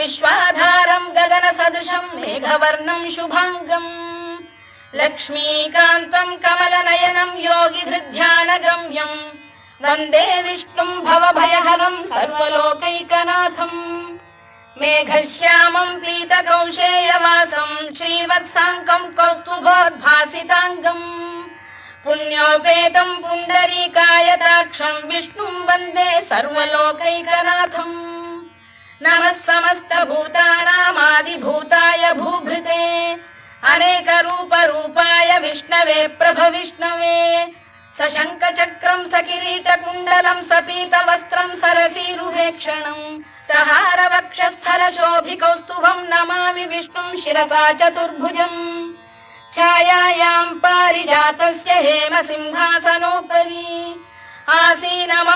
विश्वाधारं गगनसदृशं मेघवर्णं शुभांगम् लक्ष्मीकान्तं कमलनयनं योगिधृध्यानगम्यं वन्दे विष्णुं भवभयहरं सर्वलोकैकनाथम् मेघश्यामं पीतकौशेयवासं श्रीवत्साङ्कं कौस्तुभोद्भासिताङ्गम् पुण्योपेतं पुण्डरीकायताक्षं विष्णुं वन्दे सर्वलोकैकनाथम् नमः समस्तभूतानामादिभूताय भूभृते अनेकरूपरूपाय विष्णवे प्रभविष्णवे सशङ्खचक्रं सकिरीटकुण्डलं सपीतवस्त्रं सरसीरुहेक्षणं सहारवक्षस्थलशोभिकौस्तुभं नमामि विष्णुं शिरसा चतुर्भुजम् छायायां पारिजातस्य हेमसिंहासनोपरि आसीनम्